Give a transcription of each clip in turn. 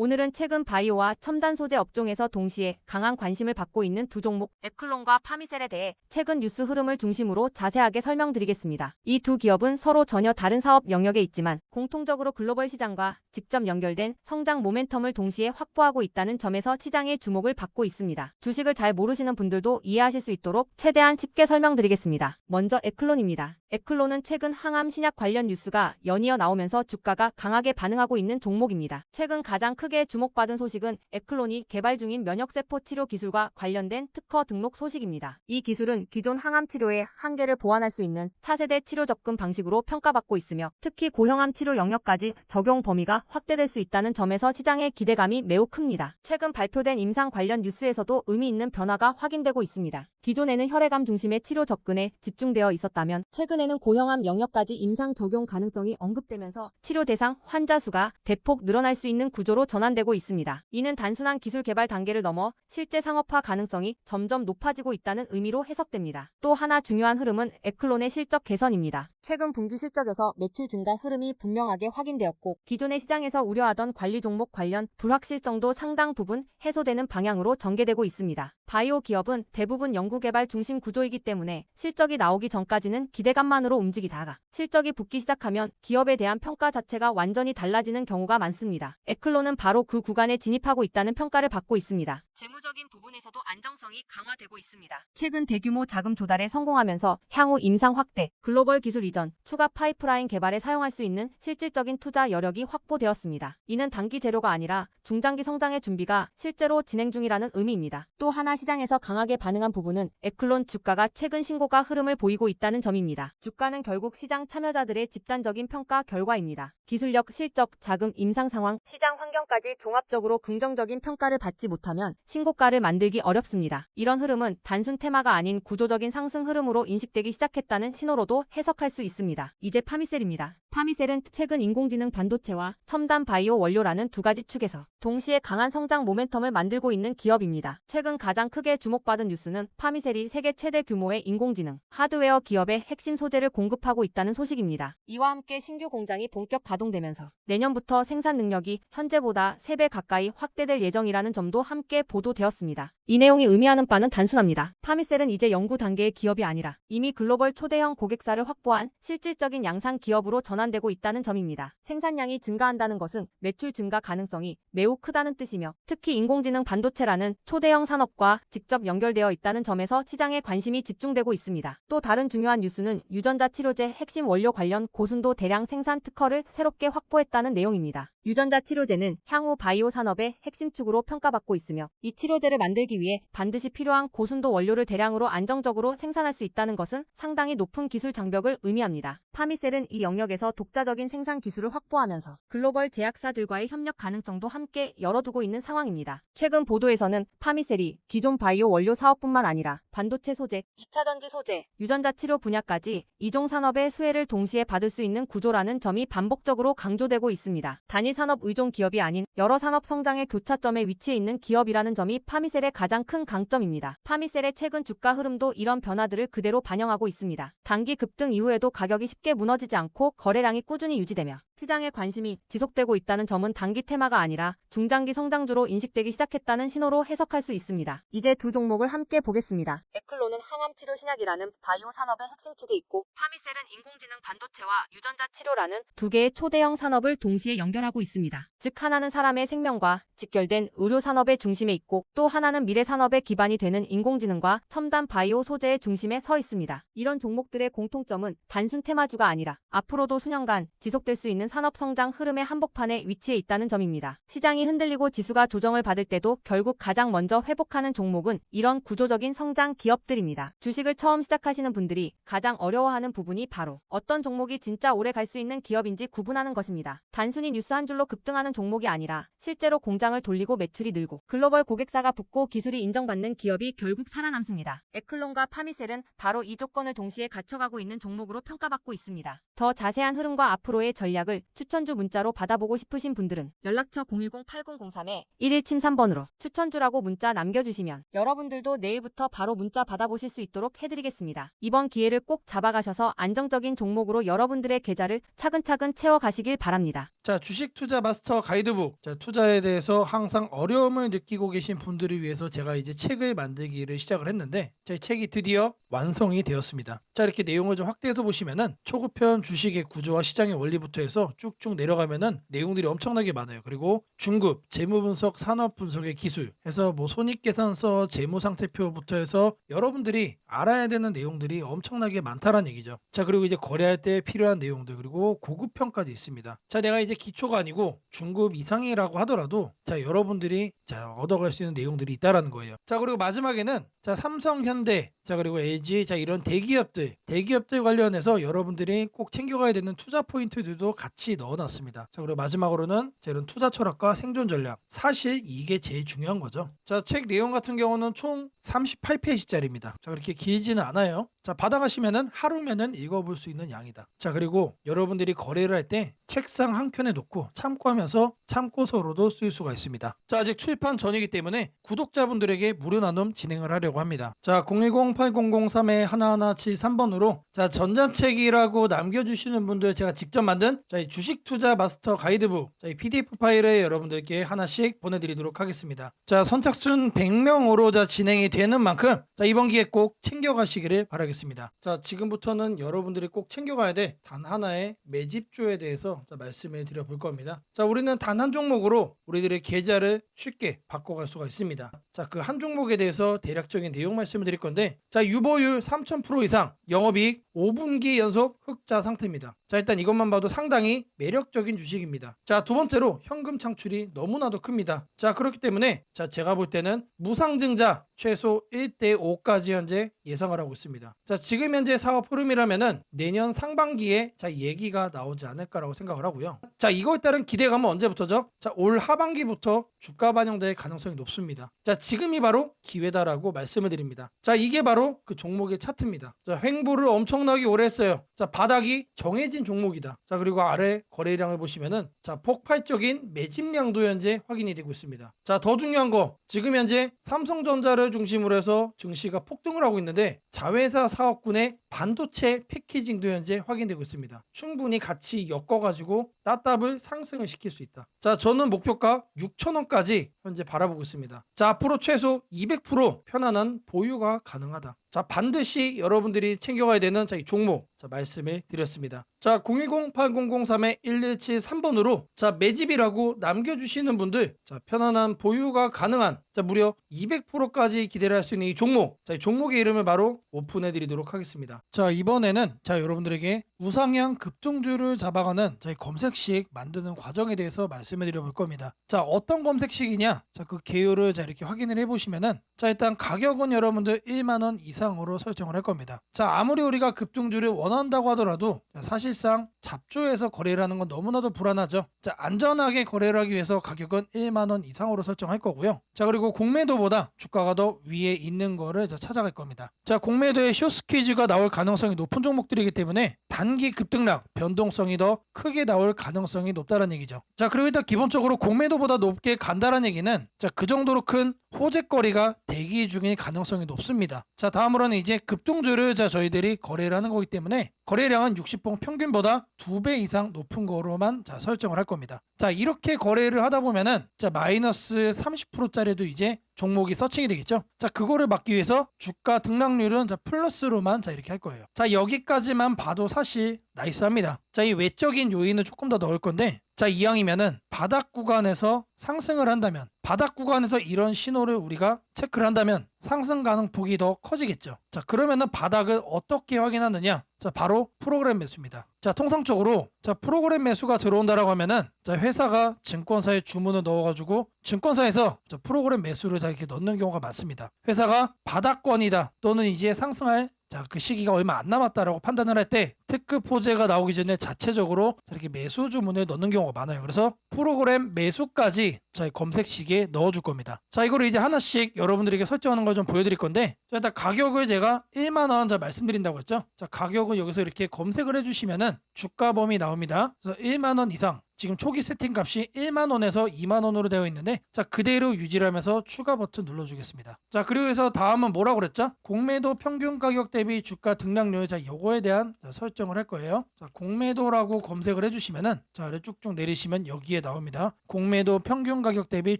오늘은 최근 바이오와 첨단 소재 업종에서 동시에 강한 관심을 받고 있는 두 종목 에클론과 파미셀에 대해 최근 뉴스 흐름을 중심으로 자세하게 설명드리겠습니다. 이 두 기업은 서로 전혀 다른 사업 영역에 있지만 공통적으로 글로벌 시장과 직접 연결된 성장 모멘텀을 동시에 확보하고 있다는 점에서 시장의 주목을 받고 있습니다. 주식을 잘 모르시는 분들도 이해하실 수 있도록 최대한 쉽게 설명드리겠습니다. 먼저 에클론입니다. 에클론은 최근 항암 신약 관련 뉴스가 연이어 나오면서 주가가 강하게 반응하고 있는 종목입니다. 최근 가장 크게 주목받은 소식은 에클론이 개발 중인 면역세포 치료 기술과 관련된 특허 등록 소식입니다. 이 기술은 기존 항암 치료의 한계를 보완할 수 있는 차세대 치료 접근 방식으로 평가받고 있으며 특히 고형암 치료 영역까지 적용 범위가 확대될 수 있다는 점에서 시장의 기대감이 매우 큽니다. 최근 발표된 임상 관련 뉴스에서도 의미 있는 변화가 확인되고 있습니다. 기존에는 혈액암 중심의 치료 접근에 집중되어 있었다면 최근에는 고형암 영역까지 임상 적용 가능성이 언급되면서 치료 대상 환자 수가 대폭 늘어날 수 있는 구조로 전환되고 있습니다. 이는 단순한 기술 개발 단계를 넘어 실제 상업화 가능성이 점점 높아지고 있다는 의미로 해석됩니다. 또 하나 중요한 흐름은 에클론의 실적 개선입니다. 최근 분기 실적에서 매출 증가 흐름이 분명하게 확인되었고 기존의 시장에서 우려하던 관리 종목 관련 불확실성도 상당 부분 해소되는 방향으로 전개되고 있습니다. 바이오 기업은 대부분 연구개발 중심 구조이기 때문에 실적이 나오기 전까지는 기대감만으로 움직이다가 실적이 붙기 시작하면 기업에 대한 평가 자체가 완전히 달라지는 경우가 많습니다. 에클론은 바로 그 구간에 진입하고 있다는 평가를 받고 있습니다. 재무적인 부분에서도 안정성이 강화되고 있습니다. 최근 대규모 자금 조달에 성공하면서 향후 임상 확대, 글로벌 기술 이전, 추가 파이프라인 개발에 사용할 수 있는 실질적인 투자 여력이 확보되었습니다. 이는 단기 재료가 아니라 중장기 성장의 준비가 실제로 진행 중이라는 의미입니다. 또 하나 시장에서 강하게 반응한 부분은 에클론 주가가 최근 신고가 흐름을 보이고 있다는 점입니다. 주가는 결국 시장 참여자들의 집단적인 평가 결과입니다. 기술력, 실적, 자금, 임상 상황, 시장 환경까지 종합적으로 긍정적인 평가를 받지 못하면 신고가를 만들기 어렵습니다. 이런 흐름은 단순 테마가 아닌 구조적인 상승 흐름으로 인식되기 시작했다는 신호로도 해석할 수 있습니다. 이제 파미셀입니다. 파미셀은 최근 인공지능 반도체와 첨단 바이오 원료라는 두 가지 축에서 동시에 강한 성장 모멘텀을 만들고 있는 기업입니다. 최근 가장 크게 주목받은 뉴스는 파미셀이 세계 최대 규모의 인공지능, 하드웨어 기업의 핵심 소재를 공급하고 있다는 소식입니다. 이와 함께 신규 공장이 본격 가동되면서 내년부터 생산 능력이 현재보다 3배 가까이 확대될 예정이라는 점도 함께 보도되었습니다. 이 내용이 의미하는 바는 단순합니다. 파미셀은 이제 연구 단계의 기업이 아니라 이미 글로벌 초대형 고객사를 확보한 실질적인 양산 기업으로 전환되고 있다는 점입니다. 생산량이 증가한다는 것은 매출 증가 가능성이 매우 크다는 뜻이며 특히 인공지능 반도체라는 초대형 산업과 직접 연결되어 있다는 점에서 시장에 관심이 집중되고 있습니다. 또 다른 중요한 뉴스는 유전자 치료제 핵심 원료 관련 고순도 대량 생산 특허를 새롭게 확보했다는 내용입니다. 유전자 치료제는 향후 바이오 산업의 핵심 축으로 평가받고 있으며 이 치료제를 만들기 위해 반드시 필요한 고순도 원료를 대량으로 안정적으로 생산할 수 있다는 것은 상당히 높은 기술 장벽을 의미합니다. 파미셀은 이 영역에서 독자적인 생산 기술을 확보하면서 글로벌 제약사들과의 협력 가능성도 함께 열어두고 있는 상황입니다. 최근 보도에서는 파미셀이 기존 바이오 원료 사업뿐만 아니라 반도체 소재, 2차전지 소재, 유전자 치료 분야까지 이종 산업의 수혜를 동시에 받을 수 있는 구조라는 점이 반복적으로 강조되고 있습니다. 단일 산업 의존 기업이 아닌 여러 산업 성장의 교차점에 위치해 있는 기업이라는 점이 파미셀의 가장 큰 강점입니다. 파미셀의 최근 주가 흐름도 이런 변화들을 그대로 반영하고 있습니다. 단기 급등 이후에도 가격이 쉽게 무너지지 않고 거래량이 꾸준히 유지되며 시장의 관심이 지속되고 있다는 점은 단기 테마가 아니라 중장기 성장주로 인식되기 시작했다는 신호로 해석할 수 있습니다. 이제 두 종목을 함께 보겠습니다. 에클론은 항암치료 신약이라는 바이오 산업의 핵심 축에 있고 파미셀은 인공지능 반도체와 유전자 치료라는 두 개의 초대형 산업을 동시에 연결하고 있습니다. 즉 하나는 사람의 생명과 직결된 의료 산업의 중심에 있고 또 하나는 미래 산업의 기반이 되는 인공지능과 첨단 바이오 소재의 중심에 서 있습니다. 이런 종목들의 공통점은 단순 테마주가 아니라 앞으로도 수년간 지속될 수 있는 산업 성장 흐름의 한복판에 위치해 있다는 점입니다. 시장이 흔들리고 지수가 조정을 받을 때도 결국 가장 먼저 회복하는 종목은 이런 구조적인 성장 기업들입니다. 주식을 처음 시작하시는 분들이 가장 어려워하는 부분이 바로 어떤 종목이 진짜 오래 갈 수 있는 기업인지 구분하는 것입니다. 단순히 뉴스 한 줄로 급등하는 종목이 아니라 실제로 공장을 돌리고 매출이 늘고 글로벌 고객사가 붙고 기술이 인정받는 기업이 결국 살아남습니다. 에클론과 파미셀은 바로 이 조건을 동시에 갖춰가고 있는 종목으로 평가받고 있습니다. 더 자세한 흐름과 앞으로의 전략을 추천주 문자로 받아보고 싶으신 분들은 연락처 010-8003-1173번으로 추천주라고 문자 남겨주시면 여러분들도 내일부터 바로 문자 받아보실 수 있도록 해드리겠습니다. 이번 기회를 꼭 잡아가셔서 안정적인 종목으로 여러분들의 계좌를 차근차근 채워가시길 바랍니다. 자, 주식 투자 마스터 가이드북. 자, 투자에 대해서 항상 어려움을 느끼고 계신 분들을 위해서 제가 이제 책을 만들기를 시작을 했는데, 자, 이 책이 드디어 완성이 되었습니다. 자, 이렇게 내용을 좀 확대해서 보시면은 초급편 주식의 구조와 시장의 원리부터 해서 쭉쭉 내려가면은 내용들이 엄청나게 많아요. 그리고 중급, 재무 분석, 산업 분석의 기술 해서 뭐 손익계산서, 재무 상태표부터 해서 여러분들이 알아야 되는 내용들이 엄청나게 많다라는 얘기죠. 자, 그리고 이제 거래할 때 필요한 내용들, 그리고 고급편까지 있습니다. 자, 내가 이제 기초가 아니고 중급 이상이라고 하더라도 자, 여러분들이 자, 얻어갈 수 있는 내용들이 있다라는 거예요. 자, 그리고 마지막에는 자, 삼성, 현대, 자, 그리고 LG, 자, 이런 대기업들 관련해서 여러분들이 꼭 챙겨가야 되는 투자 포인트들도 같이 넣어놨습니다. 자, 그리고 마지막으로는 자, 이런 투자 철학과 생존 전략. 사실 이게 제일 중요한 거죠. 자, 책 내용 같은 경우는 총 38페이지짜리입니다. 자, 그렇게 길지는 않아요. 자, 받아가시면은 하루면은 읽어볼 수 있는 양이다. 자, 그리고 여러분들이 거래를 할 때 책상 한 켠에 놓고 참고하면서 참고서로도 쓸 수가 있습니다. 자, 아직 출판 전이기 때문에 구독자분들에게 무료 나눔 진행을 하려고 합니다. 자, 010-8003-1173번으로 자, 전자책이라고 남겨주시는 분들 제가 직접 만든 자, 이 주식 투자 마스터 가이드북 자, 이 PDF 파일을 여러분들께 하나씩 보내드리도록 하겠습니다. 자, 선착순 100명으로 자, 진행이 되는 만큼 자, 이번 기회에 꼭 챙겨가시기를 바라겠습니다. 자, 지금부터는 여러분들이 꼭 챙겨가야 돼 단 하나의 매집주에 대해서 자, 말씀을 드려볼 겁니다. 자, 우리는 단 한 종목으로 우리들의 계좌를 쉽게 바꿔갈 수가 있습니다. 자, 그 한 종목에 대해서 대략적인 내용 말씀을 드릴 건데 자, 유보율 3000% 이상, 영업이익 5분기 연속 흑자 상태입니다. 자, 일단 이것만 봐도 상당히 매력적인 주식입니다. 자, 두 번째로 현금 창출이 너무나도 큽니다. 자, 그렇기 때문에 자, 제가 볼 때는 무상증자 최소 1대5까지 현재 예상을 하고 있습니다. 자, 지금 현재 사업 흐름이라면은 내년 상반기에 자, 얘기가 나오지 않을까라고 생각을 하고요. 자, 이거에 따른 기대감은 언제부터죠? 자, 올 하반기부터 주가 반영될 가능성이 높습니다. 자, 지금이 바로 기회다라고 말씀을 드립니다. 자, 이게 바로 그 종목의 차트입니다. 자, 횡보를 엄청나게 오래 했어요. 자, 바닥이 정해진 종목이다. 자, 그리고 아래 거래량을 보시면은 자, 폭발적인 매집량도 현재 확인이 되고 있습니다. 자, 더 중요한 거 지금 현재 삼성전자를 중심으로 해서 증시가 폭등을 하고 있는데 자회사 사업군의 반도체 패키징도 현재 확인되고 있습니다. 충분히 같이 엮어가지고 따답을 상승을 시킬 수 있다. 자, 저는 목표가 6,000원까지 현재 바라보고 있습니다. 자, 앞으로 최소 200% 편안한 보유가 가능하다. 자, 반드시 여러분들이 챙겨가야 되는 자, 이 종목 자, 말씀을 드렸습니다. 자, 010-8003-1173번으로 자, 매집이라고 남겨주시는 분들 자, 편안한 보유가 가능한 자, 무려 200%까지 기대를 할 수 있는 이 종목 자, 이 종목의 이름을 바로 오픈해 드리도록 하겠습니다. 자, 이번에는 자, 여러분들에게 우상향 급등주를 잡아가는 자, 이 검색식 만드는 과정에 대해서 말씀을 드려볼 겁니다. 자, 어떤 검색식이냐? 자, 그 개요를 자, 이렇게 확인을 해보시면은 자, 일단 가격은 여러분들 1만원 이상으로 설정을 할 겁니다. 자, 아무리 우리가 급등주를 원한다고 하더라도 자, 사실상 잡주에서 거래를 하는 건 너무나도 불안하죠. 자, 안전하게 거래를 하기 위해서 가격은 1만원 이상으로 설정할 거고요. 자, 그리고 공매도보다 주가가 더 위에 있는 거를 자, 찾아갈 겁니다. 자, 공매도에 숏스퀴즈가 나올 가능성이 높은 종목들이기 때문에 단기 급등락 변동성이 더 크게 나올 가능성이 높다는 얘기죠. 자, 그리고 일단 기본적으로 공매도보다 높게 간다는 얘기는 자, 그 정도로 큰 호재거리가 대기 중일 가능성이 높습니다. 자, 다음으로는 이제 급등주를 자, 저희들이 거래를 하는 거기 때문에 거래량은 60봉 평균보다 2배 이상 높은 거로만 자, 설정을 할 겁니다. 자, 이렇게 거래를 하다 보면은 자, 마이너스 30%짜리도 이제 종목이 서칭이 되겠죠. 자, 그거를 막기 위해서 주가 등락률은 자, 플러스로만 자, 이렇게 할 거예요. 자, 여기까지만 봐도 사실 나이스합니다. 자, 이 외적인 요인을 조금 더 넣을 건데 자, 이왕이면은 바닥 구간에서 상승을 한다면 바닥 구간에서 이런 신호를 우리가 체크를 한다면 상승 가능폭이 더 커지겠죠. 자, 그러면은 바닥을 어떻게 확인하느냐? 자, 바로 프로그램 매수입니다. 자, 통상적으로 자, 프로그램 매수가 들어온다라고 하면은 자, 회사가 증권사에 주문을 넣어가지고 증권사에서 자, 프로그램 매수를 자, 이렇게 넣는 경우가 많습니다. 회사가 바닥권이다 또는 이제 상승할 자, 그 시기가 얼마 안 남았다라고 판단을 할 때 특급 호재가 나오기 전에 자체적으로 이렇게 매수 주문을 넣는 경우가 많아요. 그래서 프로그램 매수까지 자, 검색식에 넣어줄 겁니다. 자, 이거를 이제 하나씩 여러분들에게 설정하는 걸 좀 보여드릴 건데 자, 일단 가격을 제가 1만원 자, 말씀드린다고 했죠. 자, 가격을 여기서 이렇게 검색을 해주시면은 주가 범위 나옵니다. 그래서 1만원 이상 지금 초기 세팅 값이 1만 원에서 2만 원으로 되어 있는데 자 그대로 유지를 하면서 추가 버튼 눌러주겠습니다. 자 그리고 해서 다음은 뭐라고 그랬죠? 공매도 평균 가격 대비 주가 등락률 자 요거에 대한 설정을 할 거예요. 자 공매도라고 검색을 해주시면은 자 아래 쭉쭉 내리시면 여기에 나옵니다. 공매도 평균 가격 대비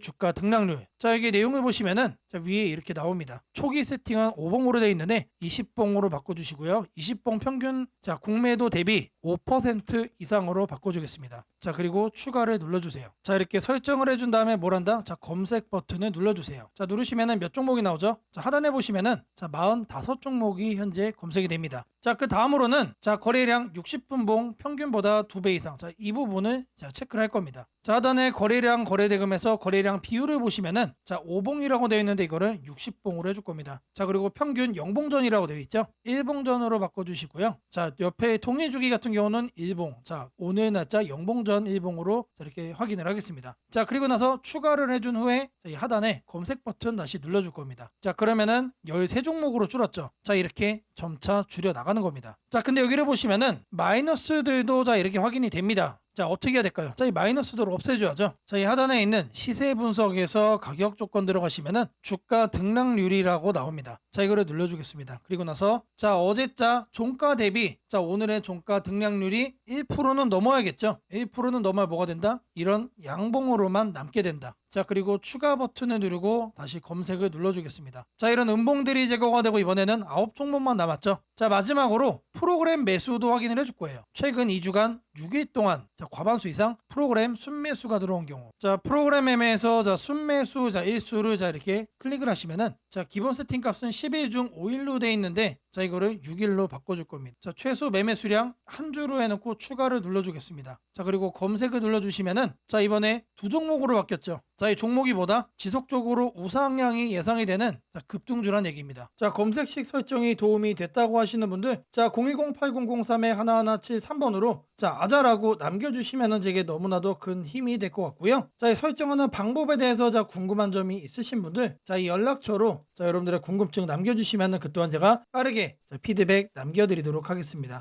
주가 등락률. 자 여기 내용을 보시면은 자 위에 이렇게 나옵니다. 초기 세팅은 5봉으로 되어 있는데 20봉으로 바꿔주시고요. 20봉 평균 자 공매도 대비 5% 이상으로 바꿔주겠습니다. 자 그리고 추가를 눌러주세요. 자 이렇게 설정을 해준 다음에 뭘 한다? 자 검색 버튼을 눌러주세요. 자 누르시면은 몇 종목이 나오죠? 자 하단에 보시면은 자 45종목이 현재 검색이 됩니다. 자 그 다음으로는 자 거래량 60분봉 평균보다 2배 이상 자 이 부분을 자 체크를 할 겁니다. 자 하단에 거래량 거래대금에서 거래량 비율을 보시면은 자 5봉이라고 되어 있는데 이거를 60봉으로 해줄 겁니다. 자 그리고 평균 0봉전이라고 되어 있죠. 1봉전으로 바꿔주시고요. 자 옆에 통일주기 같은 경우는 1봉 자 오늘 날짜 0봉전 1봉으로 이렇게 확인을 하겠습니다. 자 그리고 나서 추가를 해준 후에 자, 이 하단에 검색 버튼 다시 눌러줄 겁니다. 자 그러면은 13종목으로 줄었죠. 자 이렇게 점차 줄여 나가는 겁니다. 자 근데 여기를 보시면은 마이너스들도 자 이렇게 확인이 됩니다. 자 어떻게 해야 될까요? 자 이 마이너스도를 없애줘야죠. 자 이 하단에 있는 시세 분석에서 가격 조건 들어가시면은 주가 등락률이라고 나옵니다. 자 이거를 눌러주겠습니다. 그리고 나서 자 어제자 종가 대비 자 오늘의 종가 등락률이 1%는 넘어야겠죠. 1%는 넘어야 뭐가 된다? 이런 양봉으로만 남게 된다. 자 그리고 추가 버튼을 누르고 다시 검색을 눌러주겠습니다. 자 이런 음봉들이 제거가 되고 이번에는 9종목만 남았죠. 자 마지막으로 프로그램 매수도 확인을 해줄 거예요. 최근 2주간 6일 동안 자 과반수 이상 프로그램 순매수가 들어온 경우 자 프로그램 매매에서 자 순매수 자 일수를 자 이렇게 클릭을 하시면은 자 기본 세팅 값은 10일 중 5일로 돼 있는데 자 이거를 6일로 바꿔줄 겁니다. 자 최소 매매 수량 한 주로 해놓고 추가를 눌러주겠습니다. 자 그리고 검색을 눌러주시면은 자 이번에 2종목으로 바뀌었죠. 자 이 종목이 뭐다? 지속적으로 우상향이 예상이 되는 자, 급등주란 얘기입니다. 자 검색식 설정이 도움이 됐다고 하시는 분들 자 010-8003-1173번으로 자 아자라고 남겨주시면은 제게 너무나도 큰 힘이 될 것 같고요. 자 이 설정하는 방법에 대해서 자 궁금한 점이 있으신 분들 자 이 연락처로 자 여러분들의 궁금증 남겨주시면은 그 또한 제가 빠르게 자, 피드백 남겨드리도록 하겠습니다.